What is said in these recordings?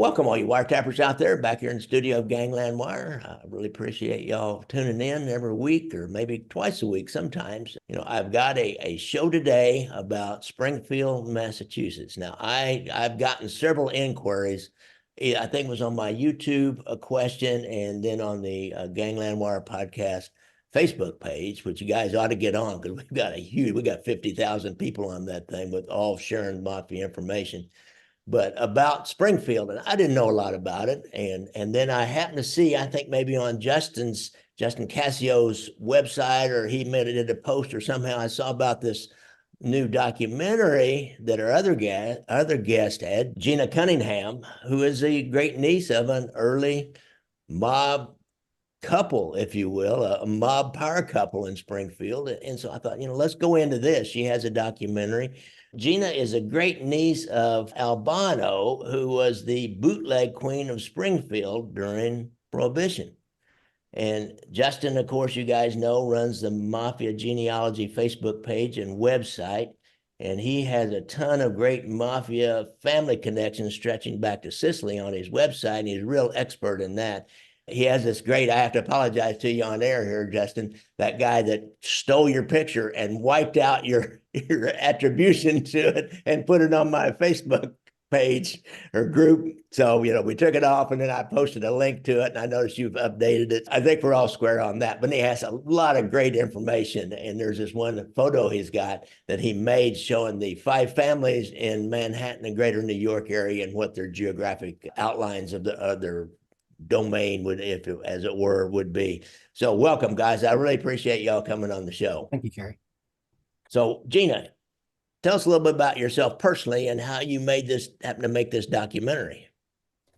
Welcome, all you wiretappers out there back here in the studio of Gangland Wire. I really appreciate y'all tuning in every week or maybe twice a week sometimes. I've got a show today about Springfield, Massachusetts. Now, I've gotten several inquiries. I think it was on my YouTube a question and then on the Gangland Wire podcast Facebook page, which you guys ought to get on because we got 50,000 people on that thing with all sharing Mafia information, but about Springfield, and I didn't know a lot about it. And then I happened to see, I think maybe on Justin Cassio's website, or he made it in a post, or somehow I saw about this new documentary that our other guest had, Gina Cunningham, who is the great niece of an early mob couple, if you will, a mob power couple in Springfield. And so I thought, let's go into this. She has a documentary. Gina is a great niece of Albano, who was the bootleg queen of Springfield during Prohibition. And Justin, of course, you guys know, runs the Mafia Genealogy Facebook page and website. And he has a ton of great Mafia family connections stretching back to Sicily on his website. And he's a real expert in that. He has this great, I have to apologize to you on air here, Justin, that guy that stole your picture and wiped out your attribution to it and put it on my Facebook page or group. So, we took it off and then I posted a link to it, and I noticed you've updated it. I think we're all square on that, but he has a lot of great information. And there's this one photo he's got that he made showing the 5 families in Manhattan and greater New York area and what their geographic outlines of their domain would, if it, as it were, would be. So welcome, guys. I really appreciate y'all coming on the show. Thank you, Kerry. So Gina, tell us a little bit about yourself personally and how you happen to make this documentary.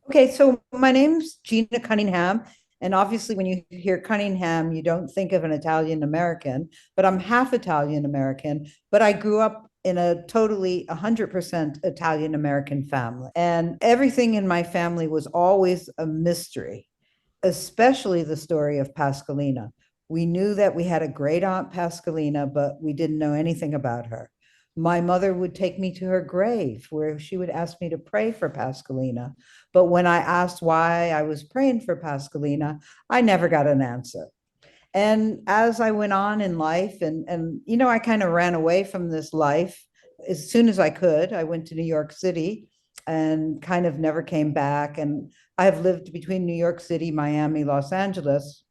Okay, so my name's Gina Cunningham, and obviously when you hear Cunningham, you don't think of an Italian American, but I'm half Italian American, but I grew up in a totally 100% Italian American family. And everything in my family was always a mystery, especially the story of Pasqualina. We knew that we had a great aunt Pasqualina, but we didn't know anything about her. My mother would take me to her grave where she would ask me to pray for Pasqualina. But when I asked why I was praying for Pasqualina, I never got an answer. And as I went on in life, and I kind of ran away from this life as soon as I could. I went to New York City and kind of never came back. And I've lived between New York City, Miami, Los Angeles,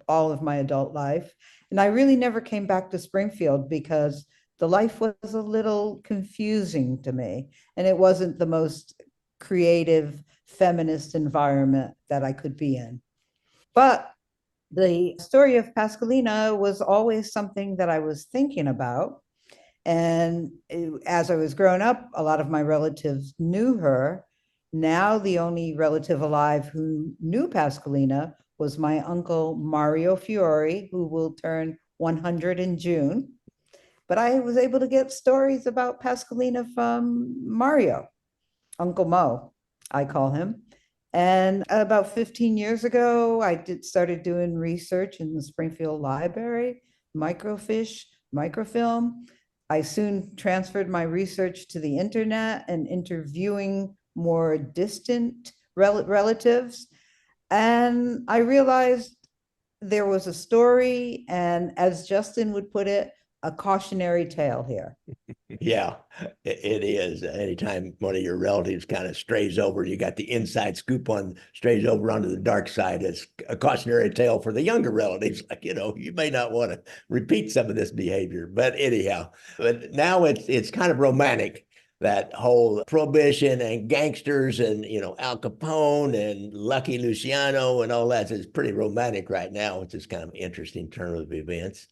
all of my adult life. And I really never came back to Springfield because the life was a little confusing to me. And it wasn't the most creative feminist environment that I could be in. But the story of Pasqualina was always something that I was thinking about. And as I was growing up, a lot of my relatives knew her. Now, the only relative alive who knew Pasqualina was my uncle Mario Fiore, who will turn 100 in June. But I was able to get stories about Pasqualina from Mario, Uncle Mo, I call him. And about 15 years ago, I started doing research in the Springfield Library, microfiche, microfilm. I soon transferred my research to the internet and interviewing more distant relatives. And I realized there was a story, and as Justin would put it, a cautionary tale here. Yeah, it is. Anytime one of your relatives kind of strays over, you got the inside scoop on, strays over onto the dark side. It's a cautionary tale for the younger relatives. Like, you may not want to repeat some of this behavior, but anyhow, but now it's kind of romantic. That whole Prohibition and gangsters and, Al Capone and Lucky Luciano and all that is pretty romantic right now, which is kind of an interesting turn of events.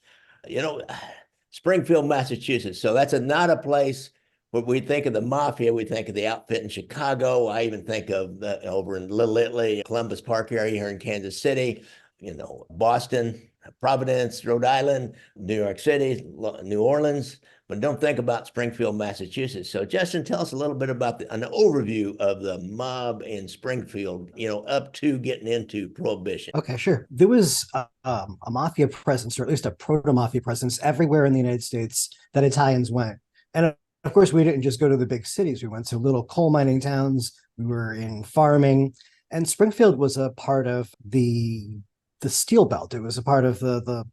Springfield, Massachusetts. So that's not a place where we think of the Mafia. We think of the outfit in Chicago. I even think of over in Little Italy, Columbus Park area here in Kansas City, Boston, Providence, Rhode Island, New York City, New Orleans, but don't think about Springfield, Massachusetts. So Justin, tell us a little bit about an overview of the mob in Springfield, up to getting into Prohibition. Okay, sure. There was a mafia presence, or at least a proto-mafia presence, everywhere in the United States that Italians went. And of course, we didn't just go to the big cities. We went to little coal mining towns, we were in farming, and Springfield was a part of the steel belt. It was a part of the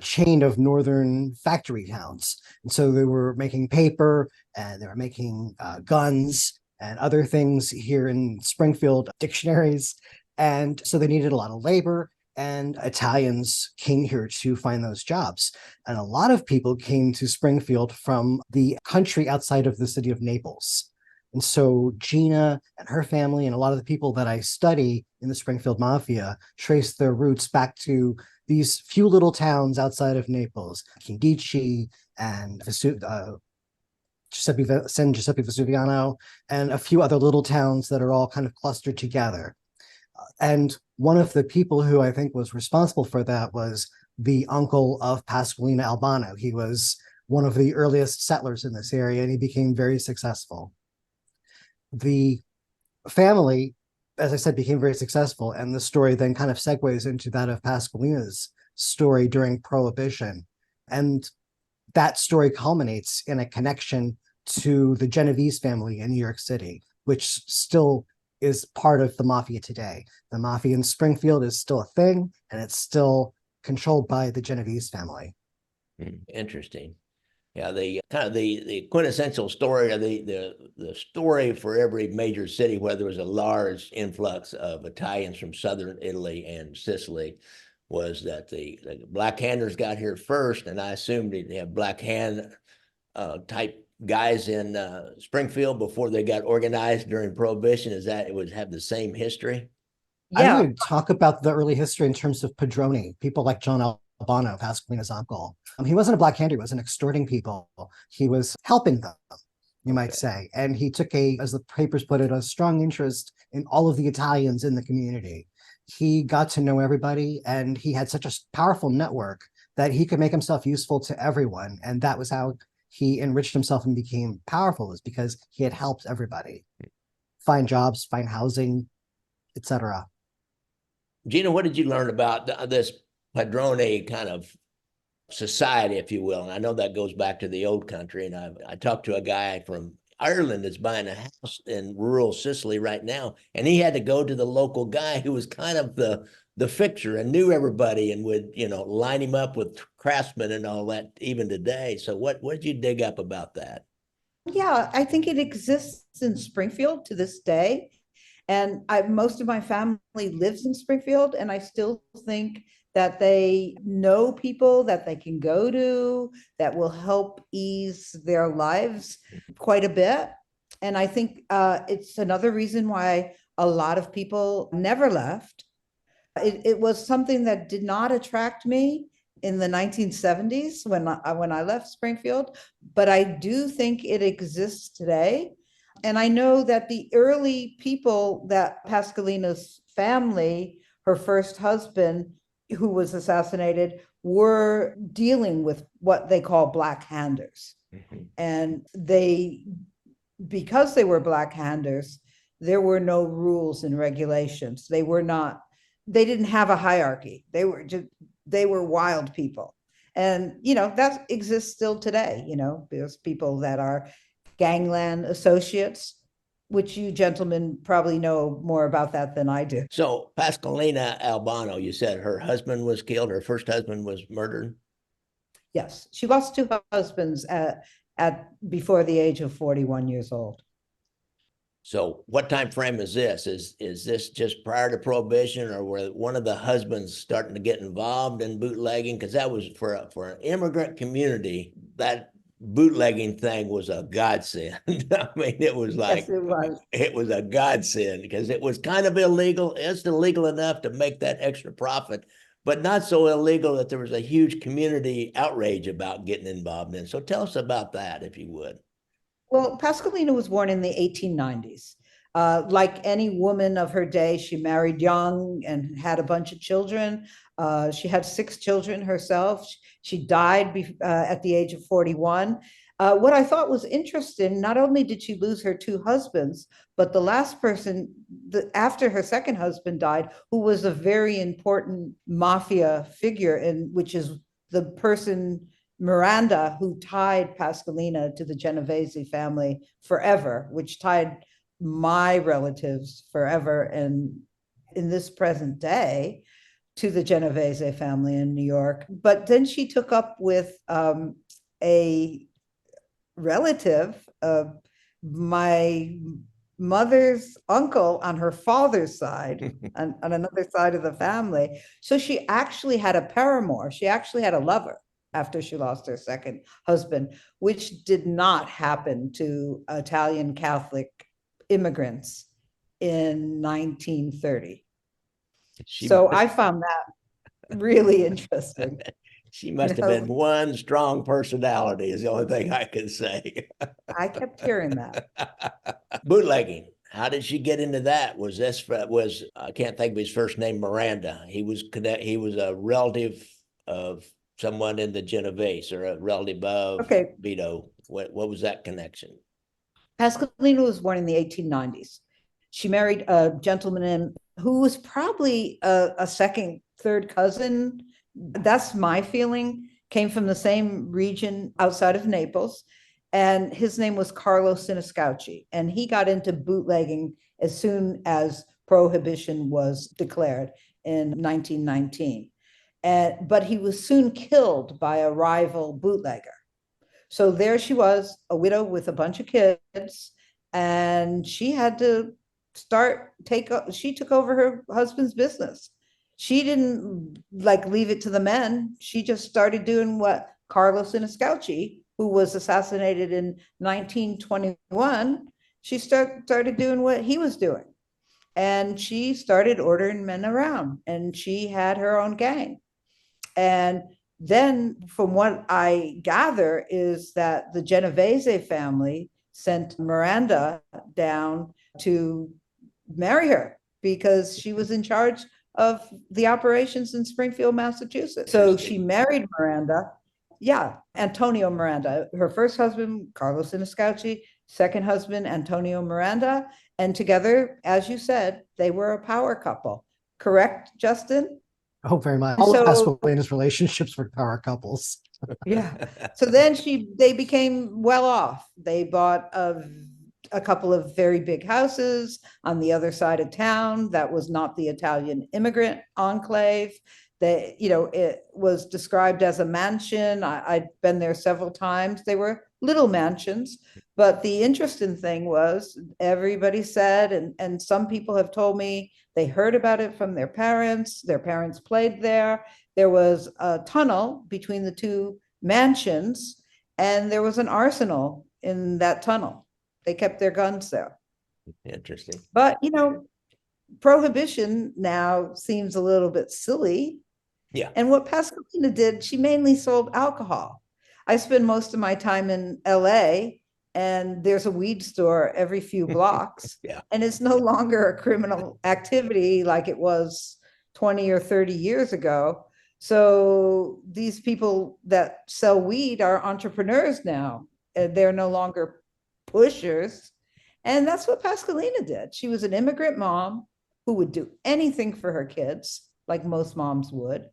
chain of northern factory towns. And so they were making paper and they were making guns and other things here in Springfield, dictionaries. And so they needed a lot of labor, and Italians came here to find those jobs. And a lot of people came to Springfield from the country outside of the city of Naples. And so Gina and her family and a lot of the people that I study in the Springfield Mafia trace their roots back to these few little towns outside of Naples, Chiandici and San Giuseppe Vesuviano, and a few other little towns that are all kind of clustered together. And one of the people who I think was responsible for that was the uncle of Pasqualina Albano. He was one of the earliest settlers in this area, and he became very successful. The family, as I said, became very successful, and the story then kind of segues into that of Pasqualina's story during Prohibition. And that story culminates in a connection to the Genevese family in New York City, which still is part of the Mafia today. The Mafia in Springfield is still a thing, and it's still controlled by the Genevese family. Interesting. Yeah, the kind of the quintessential story, or the story for every major city where there was a large influx of Italians from southern Italy and Sicily, was that the Black Handers got here first, and I assumed they have Black Hand type guys in Springfield before they got organized during Prohibition. Is that it would have the same history? I would talk about the early history in terms of Padroni, people like John Albano, Pasqualina's uncle. He wasn't a Black Hander, he wasn't extorting people. He was helping them, you might say. And he took as the papers put it, a strong interest in all of the Italians in the community. He got to know everybody, and he had such a powerful network that he could make himself useful to everyone. And that was how he enriched himself and became powerful, is because he had helped everybody find jobs, find housing, etc. Gina, what did you learn about this Padrone kind of society, if you will? And I know that goes back to the old country. And I talked to a guy from Ireland that's buying a house in rural Sicily right now, and he had to go to the local guy who was kind of the fixer and knew everybody and would, line him up with craftsmen and all that even today. So what did you dig up about that? Yeah, I think it exists in Springfield to this day. And most of my family lives in Springfield, and I still think that they know people that they can go to that will help ease their lives quite a bit. And I think it's another reason why a lot of people never left. It was something that did not attract me in the 1970s when I left Springfield, but I do think it exists today. And I know that the early people that Pascalina's family, her first husband, who was assassinated, were dealing with what they call Black Handers. Mm-hmm. And because they were Black Handers, there were no rules and regulations. They didn't have a hierarchy. They were wild people. And, that exists still today. There's people that are gangland associates, which you gentlemen probably know more about that than I do. So Pasqualina Albano, you said her husband was killed, her first husband was murdered? Yes, she lost two husbands at before the age of 41 years old. So what time frame is this? Is this just prior to Prohibition, or were one of the husbands starting to get involved in bootlegging? Because that was for an immigrant community, that bootlegging thing was a godsend. I mean, it was like, yes, it was a godsend because it was kind of illegal. It's illegal enough to make that extra profit, but not so illegal that there was a huge community outrage about getting involved in. So tell us about that, if you would. Well, Pasqualina was born in the 1890s. Like any woman of her day, she married young and had a bunch of children. She had 6 children herself. She died at the age of 41. What I thought was interesting, not only did she lose her 2 husbands, but the last person after her second husband died, who was a very important mafia figure, which is the person, Miranda, who tied Pasqualina to the Genevese family forever, which tied my relatives forever and in this present day to the Genevese family in New York. But then she took up with a relative of my mother's uncle on her father's side, on another side of the family. So she actually had a paramour. She actually had a lover after she lost her second husband, which did not happen to Italian Catholic immigrants in 1930. So I found that really interesting. She must have been one strong personality is the only thing I can say. I kept hearing that. Bootlegging. How did she get into that? I can't think of his first name, Miranda. He was a relative of someone in the Genevese or a relative of Vito. What was that connection? Pasqualina was born in the 1890s. She married a gentleman who was probably a second, third cousin. That's my feeling. Came from the same region outside of Naples. And his name was Carlo Siniscauchi. And he got into bootlegging as soon as Prohibition was declared in 1919. But he was soon killed by a rival bootlegger. So there she was, a widow with a bunch of kids, and she had to she took over her husband's business. She didn't leave it to the men. She just started doing what Carlo Siniscauchi, who was assassinated in 1921, she started doing what he was doing. And she started ordering men around, and she had her own gang. And then from what I gather is that the Genevese family sent Miranda down to marry her because she was in charge of the operations in Springfield, Massachusetts. So she married Miranda. Yeah, Antonio Miranda. Her first husband, Carlos Siniscauchi, second husband, Antonio Miranda. And together, as you said, they were a power couple. Correct, Justin? Oh, very much. All of Pasqualina's relationships were power couples. Yeah. So then they became well off. They bought a couple of very big houses on the other side of town. That was not the Italian immigrant enclave. It was described as a mansion. I'd been there several times. They were little mansions. But the interesting thing was everybody said, and some people have told me they heard about it from their parents. Their parents played there. There was a tunnel between the two mansions, and there was an arsenal in that tunnel. They kept their guns there. Interesting. But, Prohibition now seems a little bit silly. Yeah. And what Pascalina did, she mainly sold alcohol. I spend most of my time in LA, and there's a weed store every few blocks. Yeah. And it's no longer a criminal activity like it was 20 or 30 years ago. So these people that sell weed are entrepreneurs now. They're no longer pushers. And that's what Pascalina did. She was an immigrant mom who would do anything for her kids, like most moms would.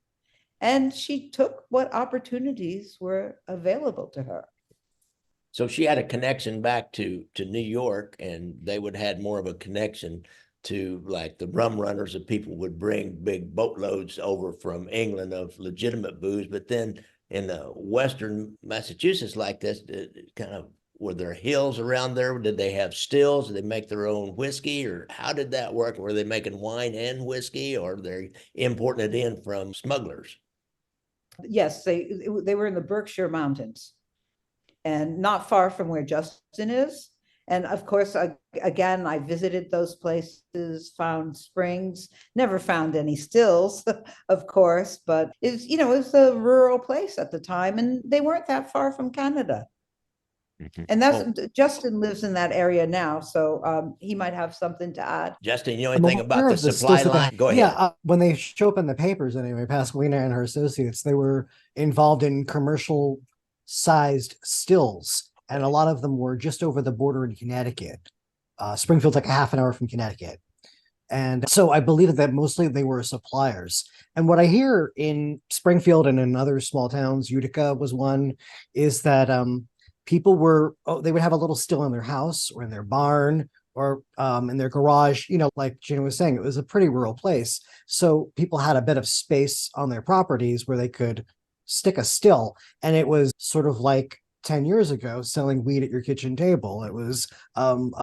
And she took what opportunities were available to her. So she had a connection back to New York, and they would have had more of a connection to like the rum runners, that people would bring big boatloads over from England of legitimate booze. But then in the Western Massachusetts like this, were there hills around there? Did they have stills? Did they make their own whiskey, or how did that work? Were they making wine and whiskey, or they importing it in from smugglers? Yes, they were in the Berkshire Mountains, and not far from where Justin is. And of course, again, I visited those places, found springs, never found any stills, of course, but it was a rural place at the time, and they weren't that far from Canada. Mm-hmm. And Justin lives in that area now, so he might have something to add. Justin, you know anything about the supply line? Go ahead. Yeah, when they show up in the papers anyway, Pasqualina and her associates, they were involved in commercial sized stills, and a lot of them were just over the border in Connecticut. Springfield's like a half an hour from Connecticut. And so I believe that mostly they were suppliers. And what I hear in Springfield and in other small towns, Utica was one, is that people they would have a little still in their house or in their barn or in their garage. Like Gina was saying, it was a pretty rural place. So people had a bit of space on their properties where they could stick a still. And it was sort of like 10 years ago selling weed at your kitchen table. It was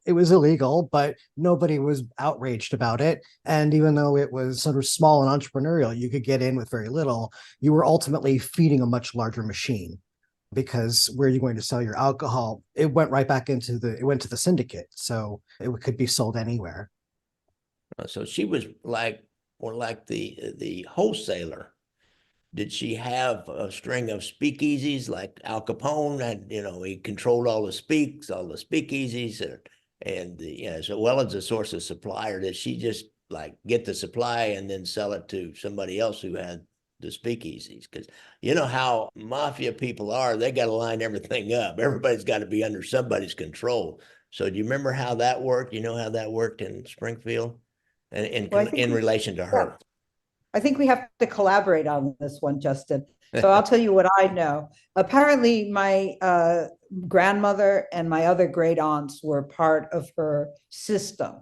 illegal, but nobody was outraged about it. And even though it was sort of small and entrepreneurial, you could get in with very little. You were ultimately feeding a much larger machine, because where are you going to sell your alcohol? It went right back it went to the syndicate. So it could be sold anywhere. So she was like more like the wholesaler. Did she have a string of speakeasies like Al Capone? And he controlled all the speakeasies, and as well as a source of supply, or did she just like get the supply and then sell it to somebody else who had the speakeasies? Because you know how mafia people are, they got to line everything up. Everybody's got to be under somebody's control. So do you remember how that worked? You know how that worked in Springfield, and Well, in relation to her? I think we have to collaborate on this one, Justin. So I'll tell you what I know. Apparently, my grandmother and my other great aunts were part of her system,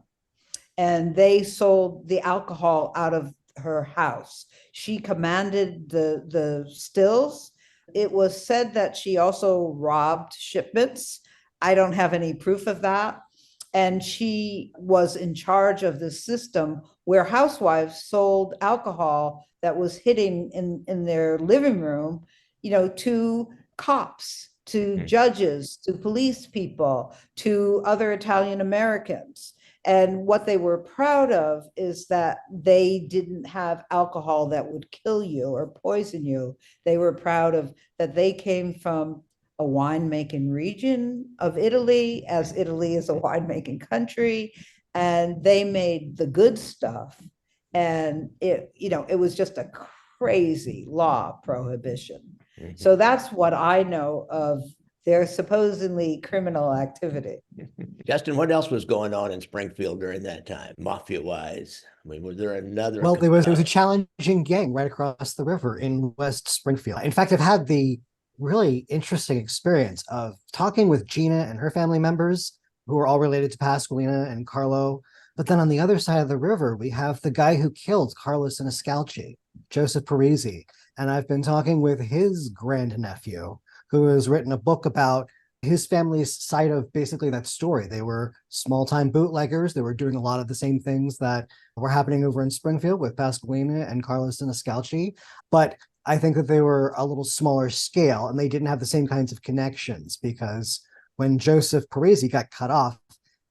and they sold the alcohol out of her house. She commanded the stills. It was said that she also robbed shipments. I don't have any proof of that. And she was in charge of the system where housewives sold alcohol that was hidden in their living room, to cops, to judges, to police people, to other Italian Americans. And what they were proud of is that they didn't have alcohol that would kill you or poison you. They were proud of that they came from a winemaking region of Italy, as Italy is a winemaking country, and they made the good stuff. And it was just a crazy law prohibition. So that's what I know of their supposedly criminal activity. Justin, what else was going on in Springfield during that time, mafia-wise? I mean, was there another? Well, there was a challenging gang right across the river in West Springfield. In fact, I've had the really interesting experience of talking with Gina and her family members, who are all related to Pasqualina and Carlo. But then on the other side of the river, we have the guy who killed Carlos and Ascalci, Joseph Parisi. And I've been talking with his grandnephew, who has written a book about his family's side of basically that story. They were small-time bootleggers. They were doing a lot of the same things that were happening over in Springfield with Pasqualina and Carlos and Ascalci. But I think that they were a little smaller scale, and they didn't have the same kinds of connections, because when Joseph Parisi got cut off,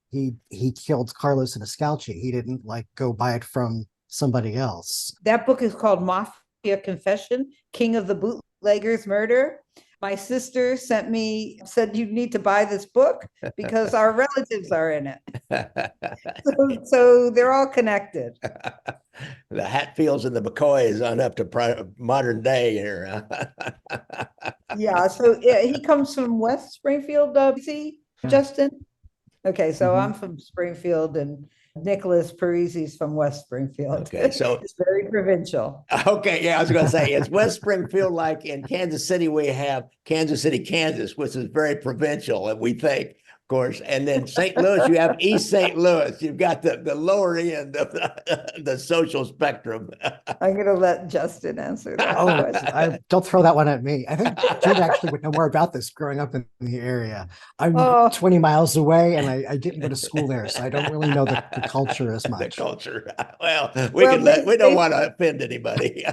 he killed Carlos and Ascalci. He didn't go buy it from somebody else. That book is called Mafia Confession, King of the Bootleggers Murder. My sister said you need to buy this book because our relatives are in it. So they're all connected. The Hatfields and the McCoys on up to modern day here. Yeah, so he comes from West Springfield, Justin? Okay, so I'm from Springfield, and Nicholas Parisi's from West Springfield. Okay, so it's very provincial. Okay, yeah, I was going to say, it's West Springfield, like in Kansas City, we have Kansas City, Kansas, which is very provincial, and we think, of course, and then St. Louis, you have East St. Louis. You've got the lower end of the social spectrum. I'm going to let Justin answer that question. Don't throw that one at me. I think Jim actually would know more about this growing up in the area. I'm 20 miles away, and I didn't go to school there, so I don't really know the culture as much. The culture. Well, we don't want to offend anybody.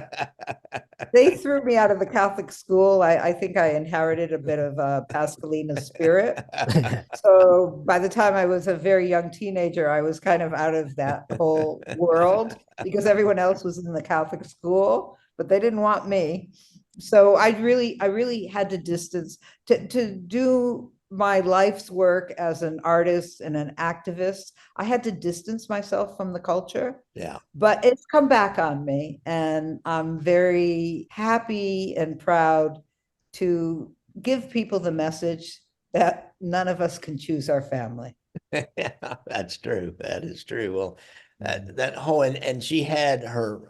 They threw me out of the Catholic school. I think I inherited a bit of Pascalina spirit. So by the time I was a very young teenager, I was kind of out of that whole world because everyone else was in the Catholic school, but they didn't want me. So I really had to distance to do my life's work as an artist and an activist. I had to distance myself from the culture. Yeah. But it's come back on me, and I'm very happy and proud to give people the message that none of us can choose our family. That's true. That is true. Well, that whole, and she had her,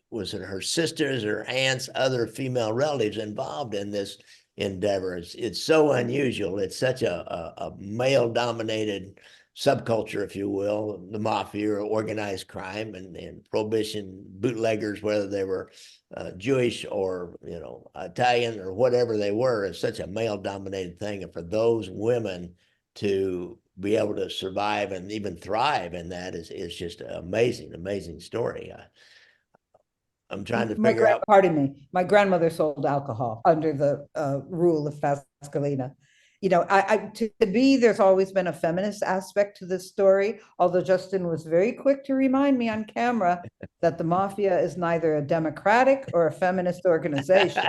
was it her sisters or aunts, other female relatives involved in this endeavor. It's so unusual. It's such a male dominated subculture, if you will, the mafia or organized crime and prohibition bootleggers, whether they were Jewish or, you know, Italian or whatever they were, is such a male dominated thing. And for those women to be able to survive and even thrive in that is just an amazing story. I'm trying to figure out. Pardon me. My grandmother sold alcohol under the rule of Pascalina. You know, to me, there's always been a feminist aspect to this story, although Justin was very quick to remind me on camera that the Mafia is neither a democratic or a feminist organization.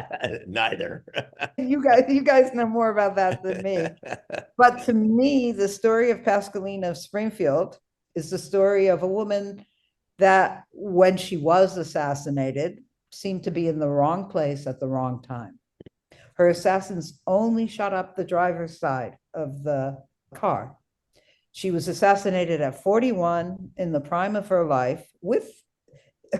Neither. You guys know more about that than me. But to me, the story of Pasqualina of Springfield is the story of a woman that, when she was assassinated, seemed to be in the wrong place at the wrong time. Her assassins only shot up the driver's side of the car. She was assassinated at 41 in the prime of her life with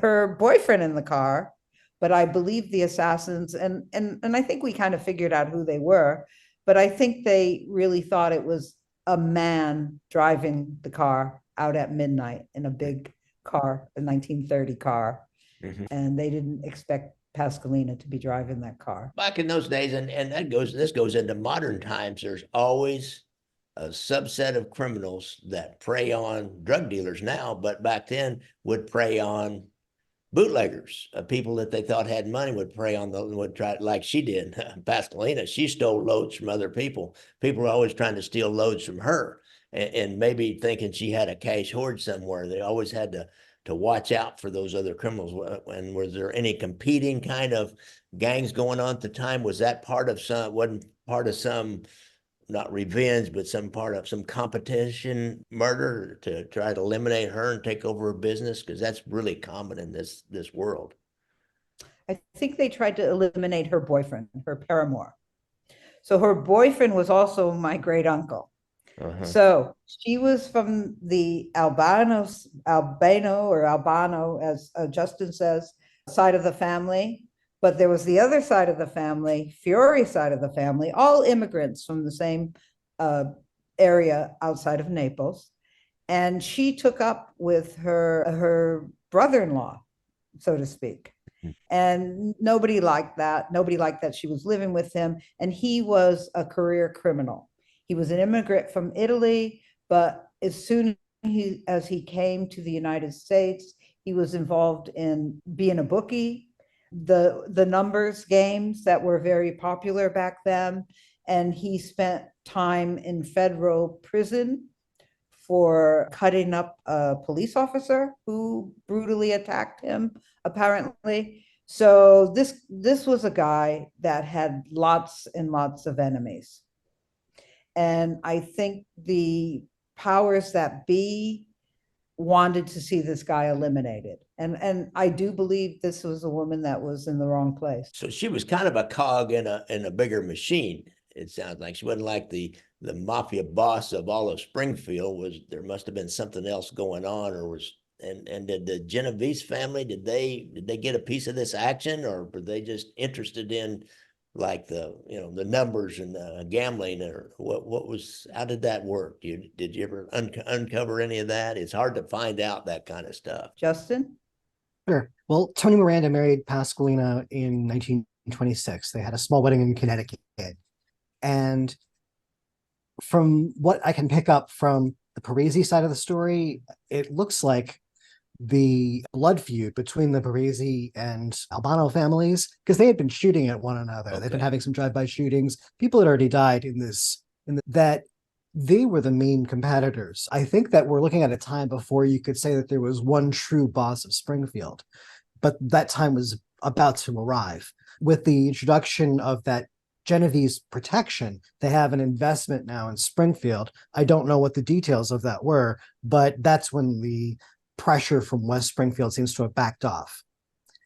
her boyfriend in the car. But I believe the assassins, and I think we kind of figured out who they were, but I think they really thought it was a man driving the car out at midnight in a big car, a 1930 car. Mm-hmm. And they didn't expect Pascalina to be driving that car. Back in those days, and this goes into modern times, there's always a subset of criminals that prey on drug dealers now, but back then would prey on bootleggers, people that they thought had money would prey on would try, like she did. Pascalina, she stole loads from other people. People were always trying to steal loads from her, and maybe thinking she had a cash hoard somewhere. They always had to watch out for those other criminals. And was there any competing kind of gangs going on at the time? Was that part of wasn't part of some, not revenge, but some part of some competition murder to try to eliminate her and take over her business? Because that's really common in this world. I think they tried to eliminate her boyfriend, her paramour. So her boyfriend was also my great uncle. Uh-huh. So she was from the Albano, as Justin says, side of the family. But there was the other side of the family, Fiore side of the family, all immigrants from the same area outside of Naples. And she took up with her brother-in-law, so to speak. And nobody liked that. Nobody liked that she was living with him. And he was a career criminal. He was an immigrant from Italy, but as soon as he came to the United States, he was involved in being a bookie, the numbers games that were very popular back then. And he spent time in federal prison for cutting up a police officer who brutally attacked him, apparently. So this was a guy that had lots and lots of enemies. And I think the powers that be wanted to see this guy eliminated. And I do believe this was a woman that was in the wrong place. So she was kind of a cog in a bigger machine. It sounds like she wasn't like the mafia boss of all of Springfield. There must have been something else going on, or was and did the Genevese family, did they get a piece of this action, or were they just interested in like the numbers and the gambling, or how did that work? Did you ever uncover any of that? It's hard to find out that kind of stuff. Justin? Sure. Well, Tony Miranda married Pasqualina in 1926. They had a small wedding in Connecticut. And from what I can pick up from the Parisi side of the story, it looks like the blood feud between the Parisi and Albano families, because they had been shooting at one another. Okay. They've been having some drive-by shootings. People had already died that they were the main competitors. I think that we're looking at a time before you could say that there was one true boss of Springfield, but that time was about to arrive. With the introduction of that Genevese protection, they have an investment now in Springfield. I don't know what the details of that were, but that's when the pressure from West Springfield seems to have backed off.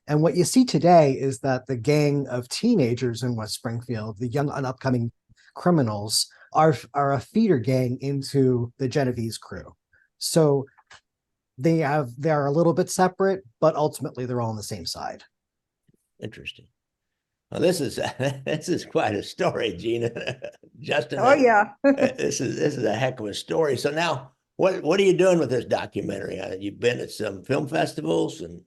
And what you see today is that the gang of teenagers in West Springfield, the young and upcoming criminals, are a feeder gang into the Genevese crew. So they are a little bit separate, but ultimately they're all on the same side. Interesting. Well, this is quite a story, Gina. Justin. Oh yeah. This is a heck of a story. So now, What are you doing with this documentary? You've been at some film festivals and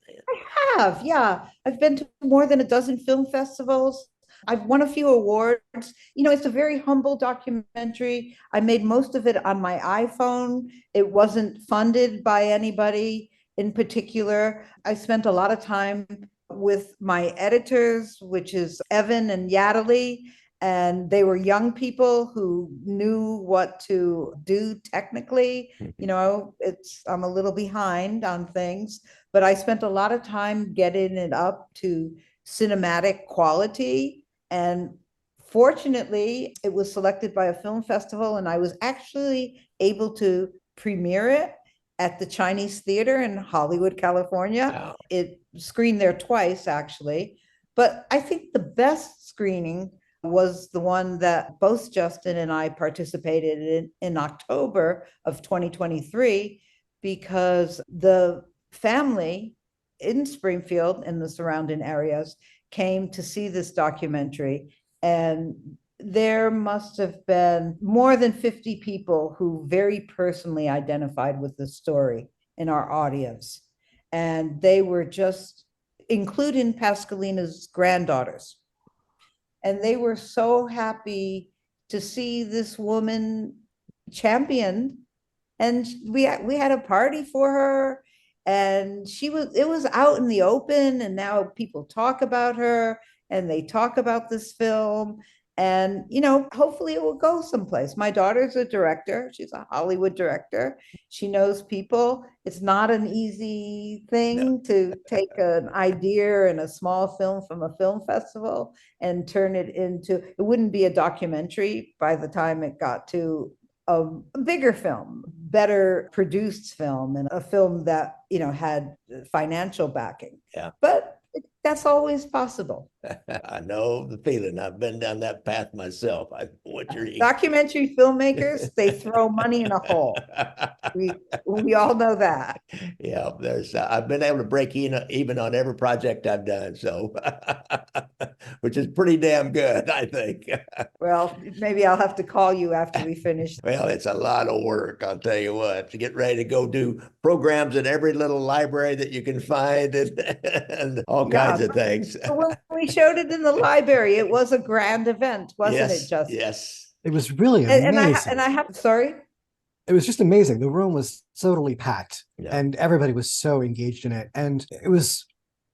Yeah. I've been to more than a dozen film festivals. I've won a few awards. It's a very humble documentary. I made most of it on my iPhone. It wasn't funded by anybody in particular. I spent a lot of time with my editors, which is Evan and Yadley, and they were young people who knew what to do technically. I'm a little behind on things, but I spent a lot of time getting it up to cinematic quality. And fortunately, it was selected by a film festival, and I was actually able to premiere it at the Chinese Theater in Hollywood, California. wow. It screened there twice, actually. But I think the best screening was the one that both Justin and I participated in October of 2023, because the family in Springfield and the surrounding areas came to see this documentary. And there must have been more than 50 people who very personally identified with the story in our audience. And they were just, including Pascalina's granddaughters. And they were so happy to see this woman championed. And we had a party for her, and it was out in the open, and now people talk about her and they talk about this film. And hopefully it will go someplace. My daughter's a director. She's a Hollywood director. She knows people. It's not an easy thing to take an idea and a small film from a film festival and turn it into, it wouldn't be a documentary by the time it got to a bigger film, better produced film, and a film that had financial backing. Yeah. But that's always possible. I know the feeling. I've been down that path myself. Documentary filmmakers, they throw money in a hole. We all know that. Yeah, I've been able to break even on every project I've done, so which is pretty damn good, I think. Well, maybe I'll have to call you after we finish. Well, it's a lot of work, I'll tell you what, to get ready to go do programs at every little library that you can find and all kinds of things. When we showed it in the library, it was a grand event, wasn't it, Justin? Yes. It was really amazing. Sorry? It was just amazing. The room was totally packed, Yeah. and everybody was so engaged in it. And it was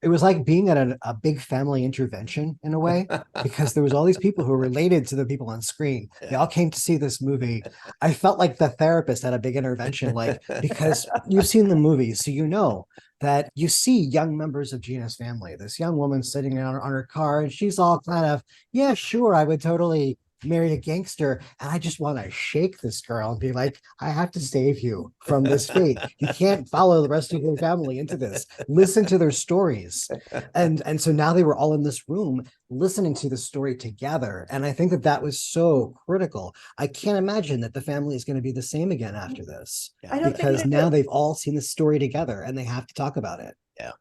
like being at a big family intervention in a way, because there was all these people who were related to the people on screen. They all came to see this movie. I felt like the therapist at a big intervention, because you've seen the movie, so you know that you see young members of Gina's family. This young woman sitting on her car, and she's all kind of, yeah, sure, I would totally marry a gangster, and I just want to shake this girl and be like, I have to save you from this fate. You can't follow the rest of your family into this. Listen to their stories. And so now they were all in this room listening to the story together. And I think that was so critical. I can't imagine that the family is going to be the same again after this, because now they've all seen the story together and they have to talk about it. Yeah,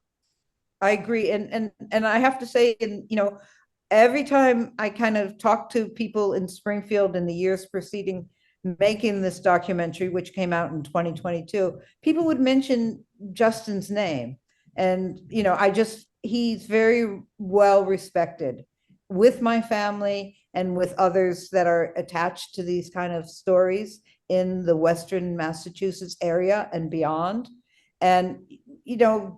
I agree. And I have to say, every time I kind of talk to people in Springfield in the years preceding making this documentary, which came out in 2022, people would mention Justin's name. And, he's very well respected with my family and with others that are attached to these kind of stories in the Western Massachusetts area and beyond. And,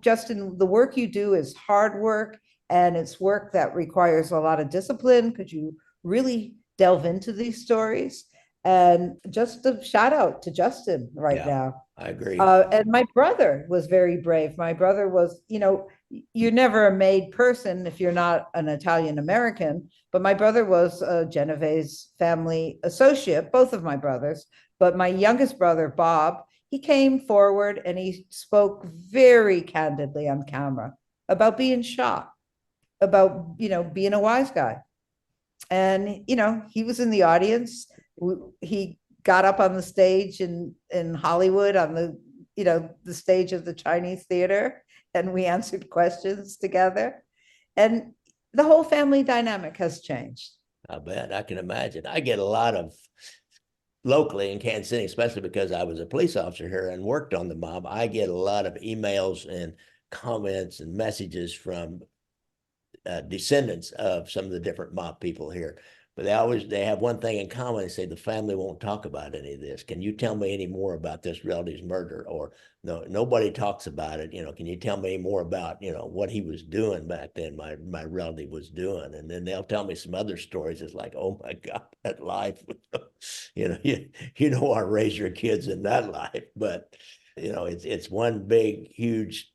Justin, the work you do is hard work. And it's work that requires a lot of discipline, because you really delve into these stories. And just a shout out to Justin now. I agree. And my brother was very brave. My brother was, you're never a made person if you're not an Italian American. But my brother was a Genevese family associate, both of my brothers. But my youngest brother, Bob, he came forward and he spoke very candidly on camera about being shot, about being a wise guy. And he was in the audience. He got up on the stage in Hollywood on the stage of the Chinese Theater, and we answered questions together. And the whole family dynamic has changed. I bet. I can imagine. I get a lot of locally in Kansas City, especially because I was a police officer here and worked on the mob, I get a lot of emails and comments and messages from descendants of some of the different mob people here. But they have one thing in common. They say the family won't talk about any of this. Can you tell me any more about this relative's murder? Or no, nobody talks about it. Can you tell me more about, what he was doing back then, my relative was doing? And then they'll tell me some other stories. It's like, oh my God, that life, you don't want to raise your kids in that life. But it's one big, huge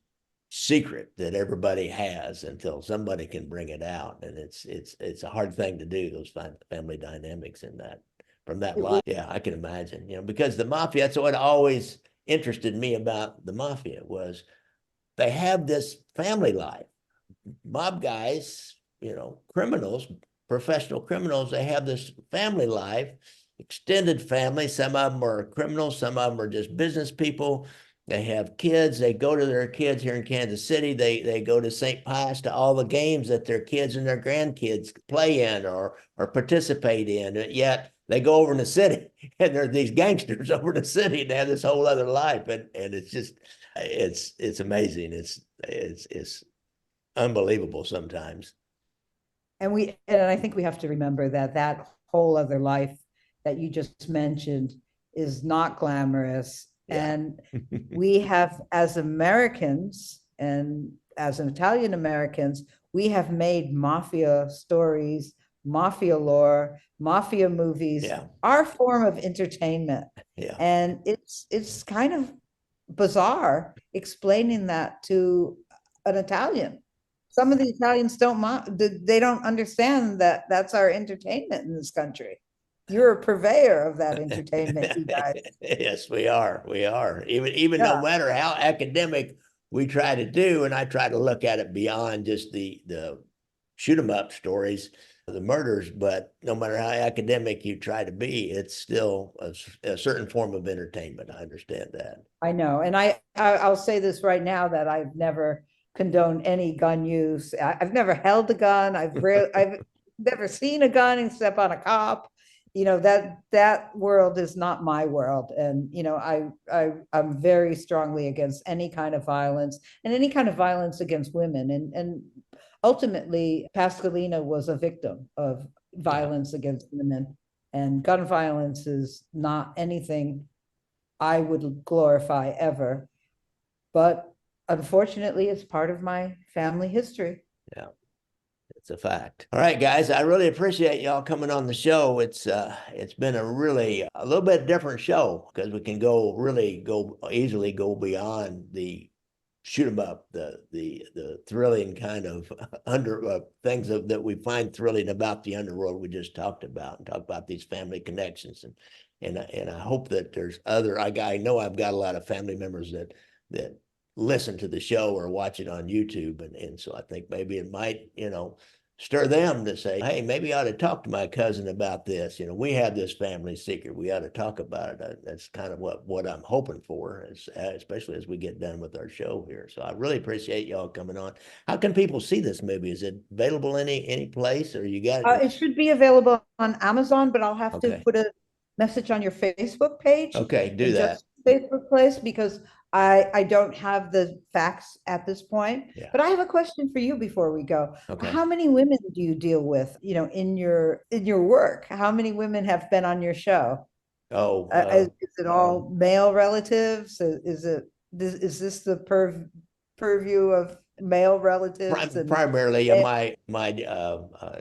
secret that everybody has until somebody can bring it out, and it's a hard thing to do, those family dynamics in that from that life. Yeah, I can imagine, because the mafia, that's what always interested me about the mafia, was they have this family life. Mob guys, criminals, professional criminals, they have this family life, extended family. Some of them are criminals, some of them are just business people. They have kids. They go to their kids here in Kansas City. They go to St. Pius to all the games that their kids and their grandkids play in or participate in. Yet they go over in the city, and there are these gangsters over in the city, and they have this whole other life. And it's just it's amazing. It's unbelievable sometimes. And I think we have to remember that whole other life that you just mentioned is not glamorous. Yeah. And we have, as Americans and as Italian Americans, we have made mafia stories, mafia lore, mafia movies, Yeah. our form of entertainment. Yeah. And it's kind of bizarre explaining that to an Italian. Some of the Italians they don't understand that that's our entertainment in this country. You're a purveyor of that entertainment, you guys. Yes, we are. We are. Even Yeah. No matter how academic we try to do, and I try to look at it beyond just the shoot 'em up stories, the murders, but no matter how academic you try to be, it's still a certain form of entertainment. I understand that. I know. And I'll say this right now, that I've never condoned any gun use. I've never held a gun. I've never seen a gun except on a cop. That world is not my world. And, I'm very strongly against any kind of violence and any kind of violence against women. And ultimately, Pasqualina was a victim of violence against women, and gun violence is not anything I would glorify ever. But unfortunately, it's part of my family history. Yeah. It's a fact. All right, guys, I really appreciate y'all coming on the show. It's been a little bit different show, because we can easily go beyond the shoot 'em up, the thrilling kind of things that we find thrilling about the underworld we just talked about, and talk about these family connections. And I hope that there's other, I know I've got a lot of family members that listen to the show or watch it on YouTube. And so I think maybe it might, stir them to say, hey, maybe I ought to talk to my cousin about this. We have this family secret. We ought to talk about it. That's kind of what I'm hoping for, especially as we get done with our show here. So I really appreciate y'all coming on. How can people see this movie? Is it available any place, or you got it? It should be available on Amazon, but I'll have to Okay. put a message on your Facebook page. Okay, do and that. just Facebook place, because I don't have the facts at this point. Yeah. But I have a question for you before we go. Okay. How many women do you deal with, in your work? How many women have been on your show? Oh, Is it all male relatives? Is this the purview of male relatives? primarily, my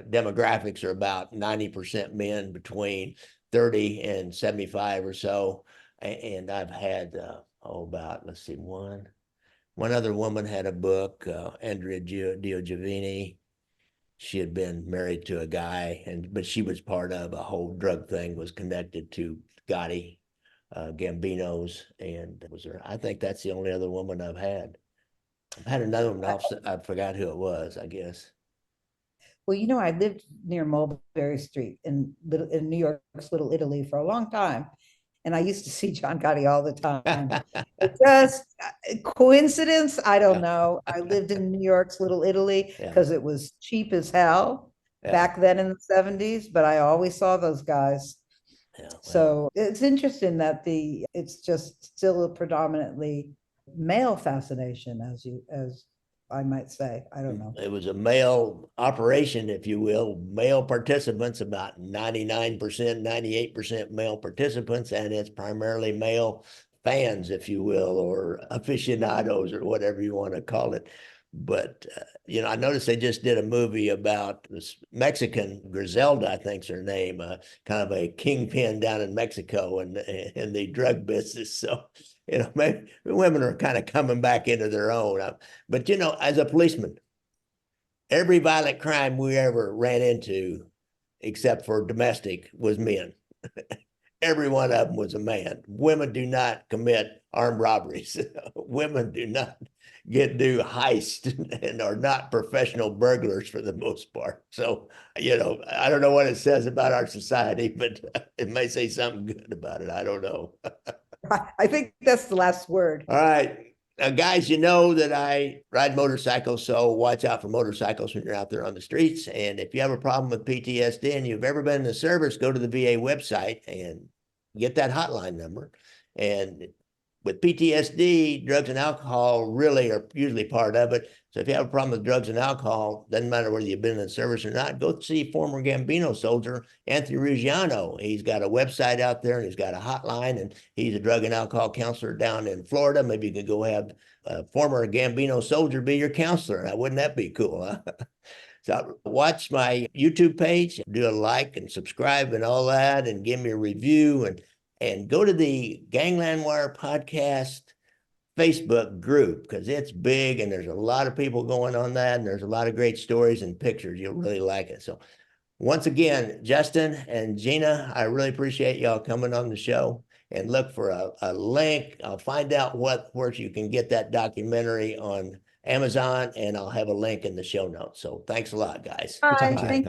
demographics are about 90% men between 30 and 75 or so. And I've had, let's see, one other woman had a book, Andrea Giovini. She had been married to a guy, but she was part of a whole drug thing, was connected to Gotti, Gambino's, and I think that's the only other woman I've had. I've had another one, I forgot who it was, I guess. Well, I lived near Mulberry Street in New York's Little Italy for a long time. And I used to see John Gotti all the time. It just coincidence? I don't know. I lived in New York's Little Italy because it was cheap as hell back then in the 70s, but I always saw those guys. Yeah, well, So it's interesting that it's just still a predominantly male fascination, as I might say. I don't know. it was a male operation, if you will, male participants, about 99%, 98% male participants, and it's primarily male fans, if you will, or aficionados, or whatever you want to call it. But, I noticed they just did a movie about this Mexican, Griselda, I think's her name, kind of a kingpin down in Mexico and in the drug business. So, maybe women are kind of coming back into their own. But, as a policeman, every violent crime we ever ran into, except for domestic, was men. Every one of them was a man. Women do not commit armed robberies. Women do not do heists and are not professional burglars for the most part. So, I don't know what it says about our society, but it may say something good about it. I don't know. I think that's the last word. All right. Guys, you know that I ride motorcycles, so watch out for motorcycles when you're out there on the streets. And if you have a problem with PTSD and you've ever been in the service, go to the VA website and get that hotline number. And with PTSD, drugs and alcohol really are usually part of it. So if you have a problem with drugs and alcohol, doesn't matter whether you've been in the service or not, go see former Gambino soldier Anthony Ruggiano. He's got a website out there and he's got a hotline, and he's a drug and alcohol counselor down in Florida. Maybe you can go have a former Gambino soldier be your counselor. Now, wouldn't that be cool, huh? So watch my YouTube page, do a like and subscribe and all that, and give me a review, and go to the Gangland Wire podcast Facebook group, because it's big and there's a lot of people going on that, and there's a lot of great stories and pictures. You'll really like it. So once again, Justin and Gina, I really appreciate y'all coming on the show, and look for a link. I'll find out where you can get that documentary on Amazon, and I'll have a link in the show notes. So thanks a lot, guys. talking Bye. to you. Thank